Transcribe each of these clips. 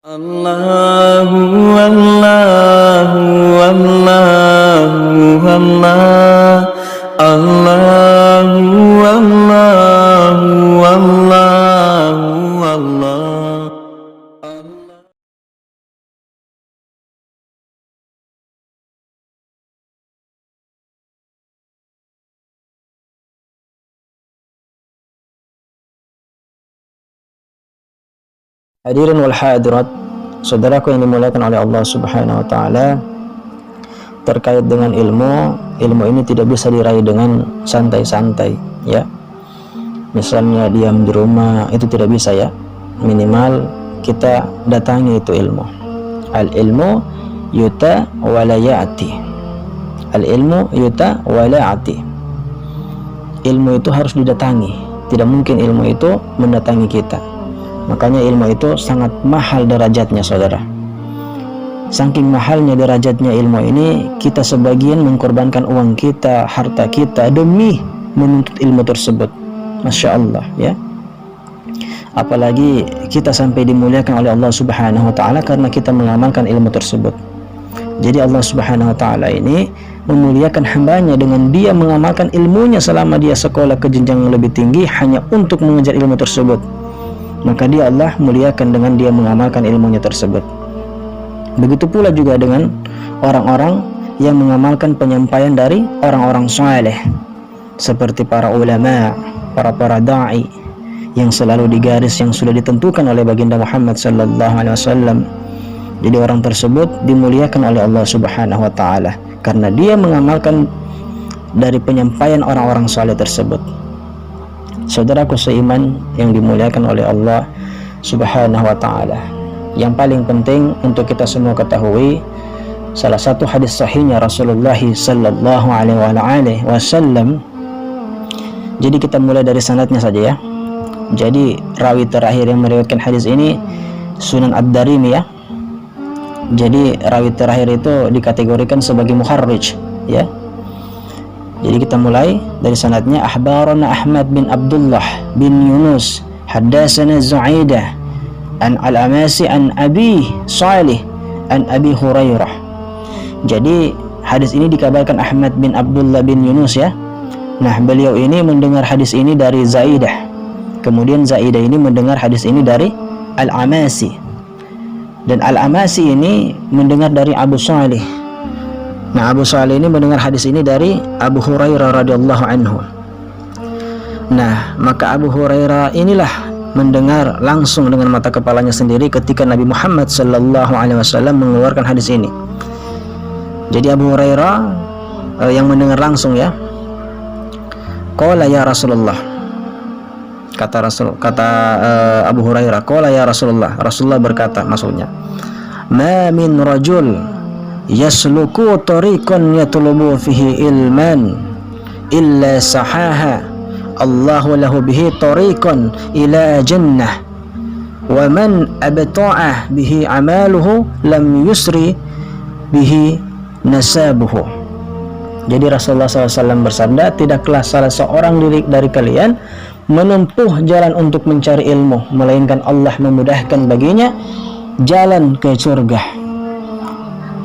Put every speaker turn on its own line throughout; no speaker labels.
Allahu Allahu Allahu Allah Allahu Allahu Allahu Allah.
Hadirin wal hadirat, saudaraku yang dimuliakan oleh Allah Subhanahu wa taala, terkait dengan ilmu ini tidak bisa diraih dengan santai-santai ya. Misalnya diam di rumah itu tidak bisa ya. Minimal kita datangi itu ilmu. Al ilmu yuta wa la ya'ti. Al ilmu yuta wa la ya'ti. Ilmu itu harus didatangi. Tidak mungkin ilmu itu mendatangi kita. Makanya ilmu itu sangat mahal derajatnya, saudara. Saking mahalnya derajatnya ilmu ini, kita sebagian mengorbankan uang kita, harta kita demi menuntut ilmu tersebut. Masya Allah ya. Apalagi kita sampai dimuliakan oleh Allah Subhanahu wa taala karena kita mengamalkan ilmu tersebut. Jadi Allah Subhanahu wa taala ini memuliakan hambanya dengan dia mengamalkan ilmunya selama dia sekolah ke jenjang yang lebih tinggi hanya untuk mengejar ilmu tersebut. Maka dia Allah muliakan dengan dia mengamalkan ilmunya tersebut. Begitu pula juga dengan orang-orang yang mengamalkan penyampaian dari orang-orang saleh, seperti para ulama, para da'i yang selalu di garis yang sudah ditentukan oleh baginda Muhammad sallallahu alaihi wasallam. Jadi orang tersebut dimuliakan oleh Allah Subhanahu wa taala karena dia mengamalkan dari penyampaian orang-orang saleh tersebut. Saudaraku seiman yang dimuliakan oleh Allah Subhanahu wa taala, yang paling penting untuk kita semua ketahui, salah satu hadis sahihnya Rasulullah sallallahu alaihi wasallam. Jadi kita mulai dari sanadnya saja ya. Jadi rawi terakhir yang meriwayatkan hadis ini Sunan Ad-Darimi ya. Jadi rawi terakhir itu dikategorikan sebagai mukharrij ya. Jadi kita mulai dari sanadnya. Ahbarana Ahmad bin Abdullah bin Yunus haddatsana Zu'aidah an Al-Amasi an Abi Salih an Abi Hurairah. Jadi hadis ini dikabarkan Ahmad bin Abdullah bin Yunus ya. Nah, beliau ini mendengar hadis ini dari Zaidah. Kemudian Zaidah ini mendengar hadis ini dari Al-Amasi. Dan Al-Amasi ini mendengar dari Abu Salih. Nah, Abu Salih ini mendengar hadis ini dari Abu Hurairah radhiyallahu anhu. Nah, maka Abu Hurairah inilah mendengar langsung dengan mata kepalanya sendiri ketika Nabi Muhammad sallallahu alaihi wasallam mengeluarkan hadis ini. Jadi Abu Hurairah yang mendengar langsung ya. Qala ya Rasulullah. Kata Abu Hurairah, qala ya Rasulullah. Rasulullah berkata, maksudnya, ma min rajul yasluku tariqan yatlubu fihi ilman illa sahaha Allahu lahu bihi tariqan ila jannah wa man abta'a bihi amaluhu lam yusri bihi nasabuhu. Jadi Rasulullah SAW bersabda, tidaklah salah seorang dari kalian menempuh jalan untuk mencari ilmu melainkan Allah memudahkan baginya jalan ke surga.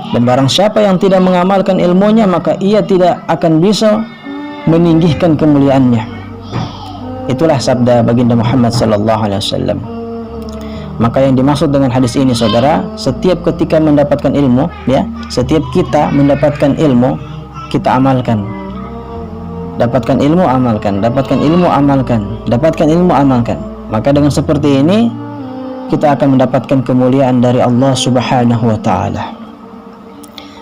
Dan barang siapa yang tidak mengamalkan ilmunya, maka ia tidak akan bisa meninggikan kemuliaannya. Itulah sabda baginda Muhammad sallallahu alaihi wasallam. Maka yang dimaksud dengan hadis ini, saudara, setiap ketika mendapatkan ilmu ya, setiap kita mendapatkan ilmu, kita amalkan. Dapatkan ilmu, amalkan. Dapatkan ilmu, amalkan. Dapatkan ilmu, amalkan. Maka dengan seperti ini kita akan mendapatkan kemuliaan dari Allah Subhanahu wa taala.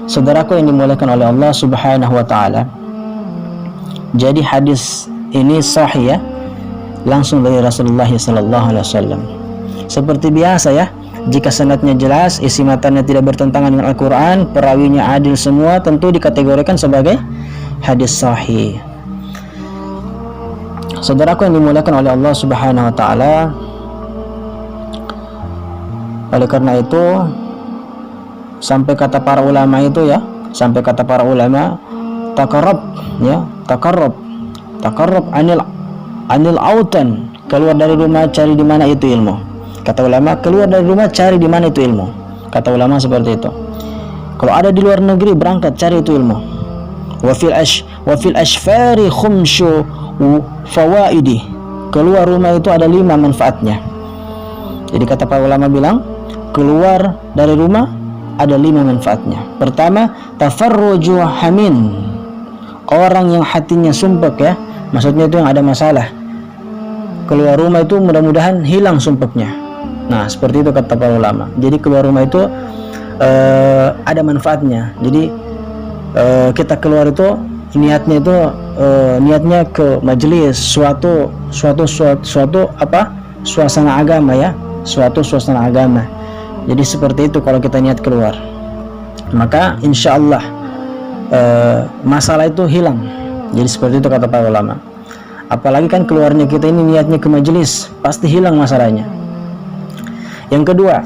Saudaraku yang dimuliakan oleh Allah Subhanahu wa taala, jadi hadis ini sahih ya, langsung dari Rasulullah sallallahu alaihi wasallam. Seperti biasa ya, jika sanadnya jelas, isi matanya tidak bertentangan dengan Al-Qur'an, perawinya adil semua, tentu dikategorikan sebagai hadis sahih. Saudaraku yang dimuliakan oleh Allah Subhanahu wa taala, oleh karena itu sampai kata para ulama itu ya, sampai kata para ulama, takarrab ya, takarrab anil autan, keluar dari rumah cari di mana itu ilmu. Kata ulama, keluar dari rumah cari di mana itu ilmu. Kata ulama seperti itu. Kalau ada di luar negeri, berangkat cari itu ilmu. Wa fil ashfari khumsyu fawaidi. Keluar rumah itu ada 5 manfaatnya. Jadi kata para ulama bilang, keluar dari rumah ada 5 manfaatnya. Pertama, tafarruju hamin. Orang yang hatinya sumpek ya, maksudnya itu yang ada masalah. Keluar rumah itu mudah-mudahan hilang sumpeknya. Nah, seperti itu kata para ulama. Jadi keluar rumah itu ada manfaatnya. Jadi kita keluar itu niatnya itu niatnya ke majelis suatu suasana agama ya, suatu suasana agama. Jadi seperti itu kalau kita niat keluar, maka insya Allah masalah itu hilang. Jadi seperti itu kata para ulama. Apalagi kan keluarnya kita ini niatnya ke majelis, pasti hilang masalahnya. Yang kedua,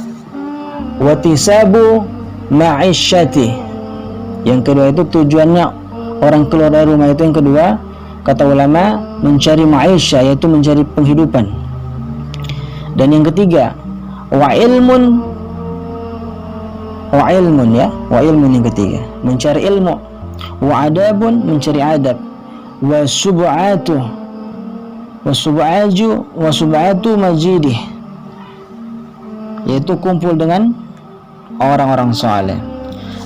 watisabu ma'isyati. Yang kedua itu tujuannya orang keluar dari rumah itu, yang kedua kata ulama mencari ma'isyah, yaitu mencari penghidupan. Dan yang ketiga, wa ilmun ya, wa ilmun yang ketiga, mencari ilmu. Wa adabun, mencari adab. Wa sub'atu majidih, yaitu kumpul dengan orang-orang saleh.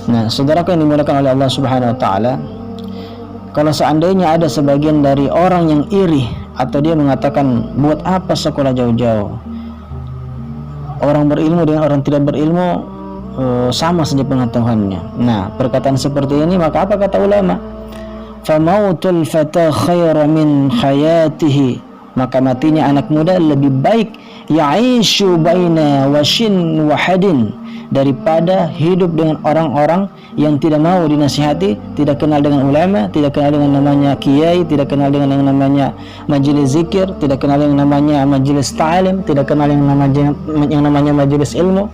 Nah, saudaraku yang dimuliakan oleh Allah Subhanahu wa taala, kalau seandainya ada sebagian dari orang yang iri atau dia mengatakan buat apa sekolah jauh-jauh, orang berilmu dengan orang tidak berilmu sama saja pengetahuannya. Nah, perkataan seperti ini, maka apa kata ulama? Famautul fata khairu min hayatihi, maka matinya anak muda lebih baik ya'ishu baina washin wahadin, daripada hidup dengan orang-orang yang tidak mau dinasihati, tidak kenal dengan ulama, tidak kenal dengan namanya kiai, tidak kenal dengan yang namanya majelis zikir, tidak kenal yang namanya majelis ta'lim, tidak kenal yang namanya majelis ilmu,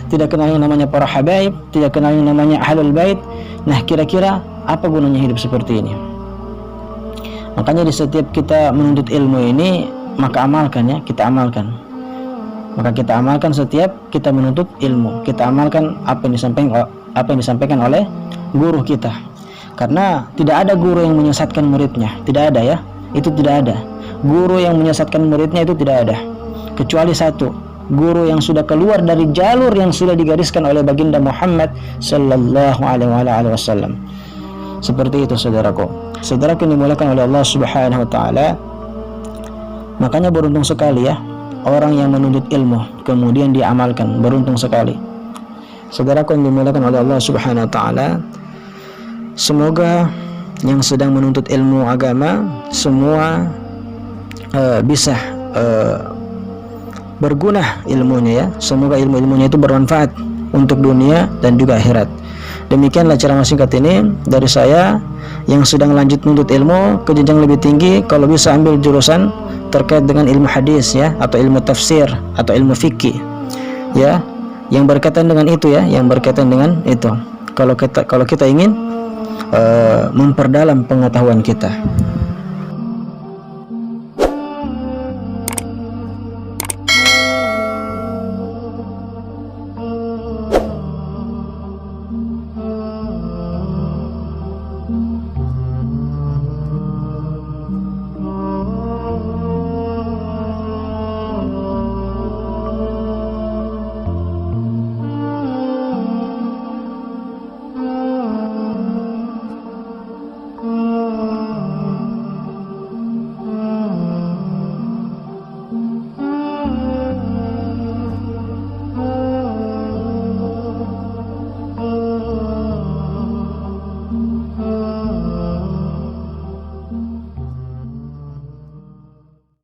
tidak kenal yang namanya para habaib, tidak kenal yang namanya ahlul bait. Nah, kira-kira apa gunanya hidup seperti ini? Makanya di setiap kita menuntut ilmu ini, maka amalkan ya, kita amalkan. Maka kita amalkan setiap kita menuntut ilmu, kita amalkan apa yang disampaikan oleh guru kita. Karena tidak ada guru yang menyesatkan muridnya, tidak ada ya, itu tidak ada. Guru yang menyesatkan muridnya itu tidak ada, kecuali satu, guru yang sudah keluar dari jalur yang sudah digariskan oleh baginda Muhammad sallallahu alaihi wasallam. Seperti itu saudaraku yang dimuliakan oleh Allah Subhanahu wa taala. Makanya beruntung sekali ya orang yang menuntut ilmu kemudian dia amalkan, beruntung sekali. Saudaraku yang dimuliakan oleh Allah Subhanahu wa taala, semoga yang sedang menuntut ilmu agama semua bisa berguna ilmunya ya. Semoga ilmu-ilmunya itu bermanfaat untuk dunia dan juga akhirat. Demikianlah ceramah singkat ini dari saya yang sedang lanjut menuntut ilmu ke jenjang lebih tinggi. Kalau bisa ambil jurusan terkait dengan ilmu hadis ya, atau ilmu tafsir atau ilmu fikih ya, yang berkaitan dengan itu ya, yang berkaitan dengan itu. Kalau kita ingin memperdalam pengetahuan kita.